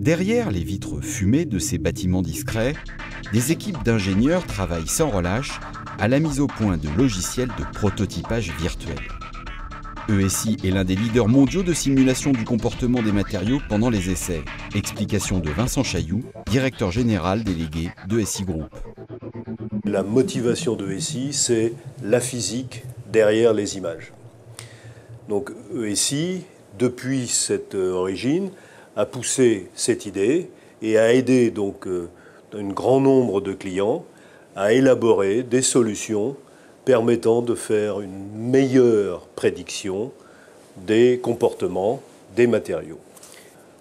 Derrière les vitres fumées de ces bâtiments discrets, des équipes d'ingénieurs travaillent sans relâche à la mise au point de logiciels de prototypage virtuel. ESI est l'un des leaders mondiaux de simulation du comportement des matériaux pendant les essais. Explication de Vincent Chailloux, directeur général délégué d'ESI Group. La motivation d'ESI, c'est la physique derrière les images. Donc ESI, depuis cette origine, a poussé cette idée et a aidé donc un grand nombre de clients à élaborer des solutions permettant de faire une meilleure prédiction des comportements des matériaux.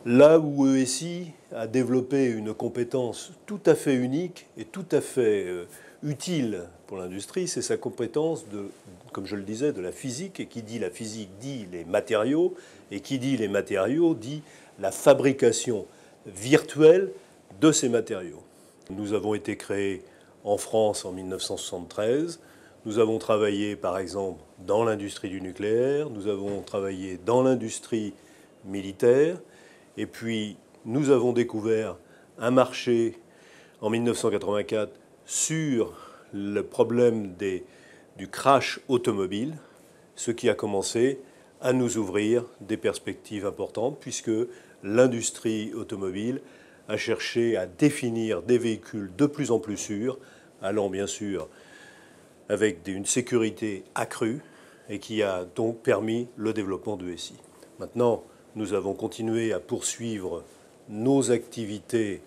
Là où ESI a développé une compétence tout à fait unique et tout à fait utile pour l'industrie, c'est sa compétence de, comme je le disais, de la physique. Et qui dit la physique dit les matériaux, et qui dit les matériaux dit la fabrication virtuelle de ces matériaux. Nous avons été créés en France en 1973. Nous avons travaillé, par exemple, dans l'industrie du nucléaire. Nous avons travaillé dans l'industrie militaire. Et puis, nous avons découvert un marché en 1984 sur le problème du crash automobile, ce qui a commencé à nous ouvrir des perspectives importantes, puisque l'industrie automobile a cherché à définir des véhicules de plus en plus sûrs, allant bien sûr avec une sécurité accrue, et qui a donc permis le développement de ESI. Maintenant, nous avons continué à poursuivre nos activités,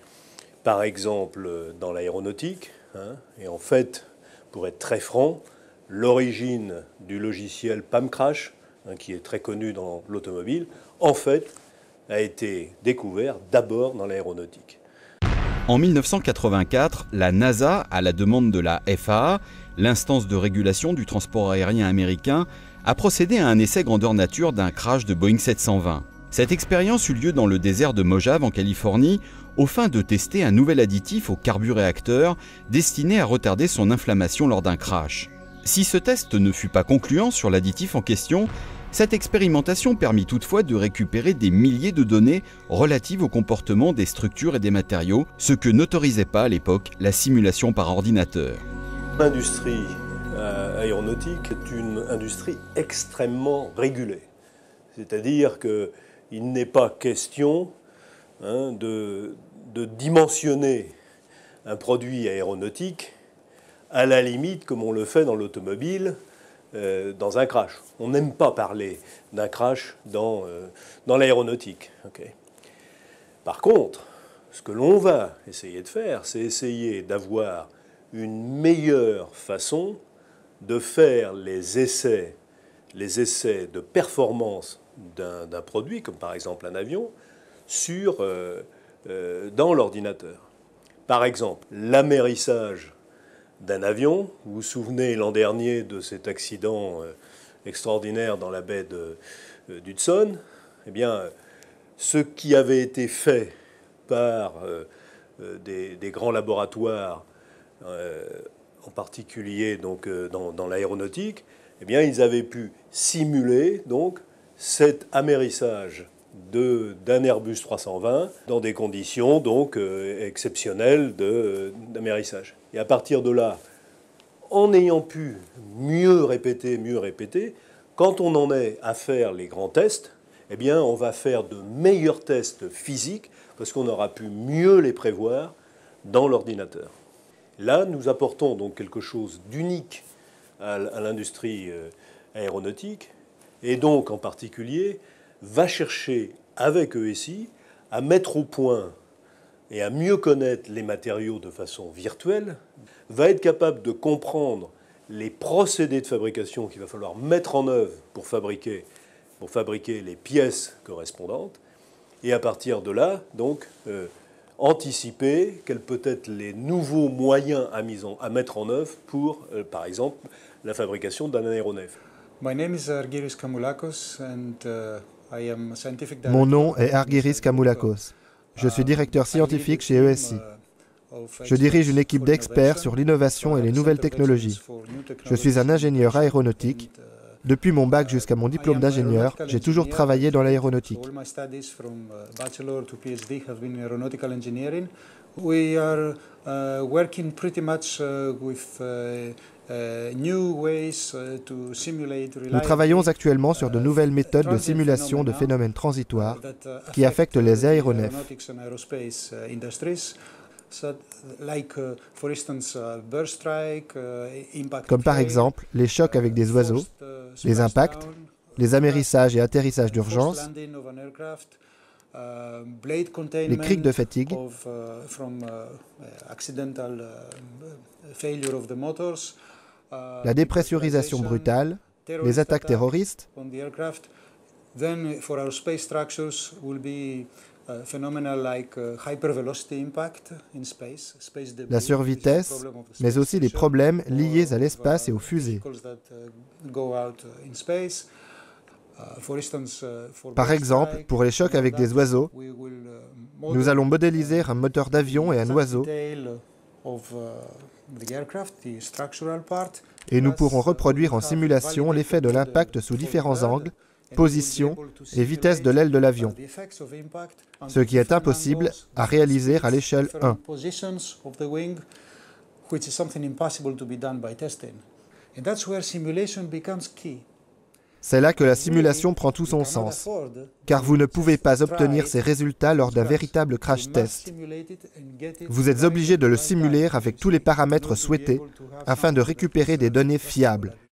par exemple dans l'aéronautique. Et en fait, pour être très franc, l'origine du logiciel PAM-Crash, qui est très connu dans l'automobile, en fait, a été découvert d'abord dans l'aéronautique. En 1984, la NASA, à la demande de la FAA, l'instance de régulation du transport aérien américain, a procédé à un essai grandeur nature d'un crash de Boeing 720. Cette expérience eut lieu dans le désert de Mojave en Californie, aux fins de tester un nouvel additif au carburéacteur destiné à retarder son inflammation lors d'un crash. Si ce test ne fut pas concluant sur l'additif en question, cette expérimentation permit toutefois de récupérer des milliers de données relatives au comportement des structures et des matériaux, ce que n'autorisait pas à l'époque la simulation par ordinateur. L'industrie aéronautique est une industrie extrêmement régulée. C'est-à-dire qu'il n'est pas question de dimensionner un produit aéronautique à la limite comme on le fait dans l'automobile, dans un crash. On n'aime pas parler d'un crash dans l'aéronautique. Okay. Par contre, ce que l'on va essayer de faire, c'est essayer d'avoir une meilleure façon de faire les essais de performance d'un produit, comme par exemple un avion, dans l'ordinateur. Par exemple, l'amérissage d'un avion. Vous vous souvenez l'an dernier de cet accident extraordinaire dans la baie d'Hudson. Eh bien, ce qui avait été fait par des grands laboratoires, en particulier donc, dans l'aéronautique, eh bien, ils avaient pu simuler donc, cet amérissage d'un Airbus 320 dans des conditions donc, exceptionnelles d'amérissage. Et à partir de là, en ayant pu mieux répéter, quand on en est à faire les grands tests, eh bien, on va faire de meilleurs tests physiques parce qu'on aura pu mieux les prévoir dans l'ordinateur. Là, nous apportons donc quelque chose d'unique à l'industrie aéronautique et donc, en particulier, va chercher avec ESI à mettre au point et à mieux connaître les matériaux de façon virtuelle, va être capable de comprendre les procédés de fabrication qu'il va falloir mettre en œuvre pour fabriquer les pièces correspondantes, et à partir de là, donc, anticiper quels peuvent être les nouveaux moyens à mettre en œuvre pour, par exemple, la fabrication d'un aéronef. My name is Argyris Kamoulakos and I am scientific director. Mon nom est Argyris Kamoulakos. Je suis directeur scientifique chez ESI. Je dirige une équipe d'experts sur l'innovation et les nouvelles technologies. Je suis un ingénieur aéronautique Depuis mon bac jusqu'à mon diplôme d'ingénieur, j'ai toujours travaillé dans l'aéronautique. Nous travaillons actuellement sur de nouvelles méthodes de simulation de phénomènes transitoires qui affectent les aéronefs. Comme par exemple les chocs avec des oiseaux, les impacts, les amérissages et atterrissages d'urgence, les criques de fatigue, la dépressurisation brutale, les attaques terroristes, la survitesse, mais aussi les problèmes liés à l'espace et aux fusées. Par exemple, pour les chocs avec des oiseaux, nous allons modéliser un moteur d'avion et un oiseau, et nous pourrons reproduire en simulation l'effet de l'impact sous différents angles, position et vitesse de l'aile de l'avion, ce qui est impossible à réaliser à l'échelle 1. C'est là que la simulation prend tout son sens, car vous ne pouvez pas obtenir ces résultats lors d'un véritable crash test. Vous êtes obligé de le simuler avec tous les paramètres souhaités afin de récupérer des données fiables.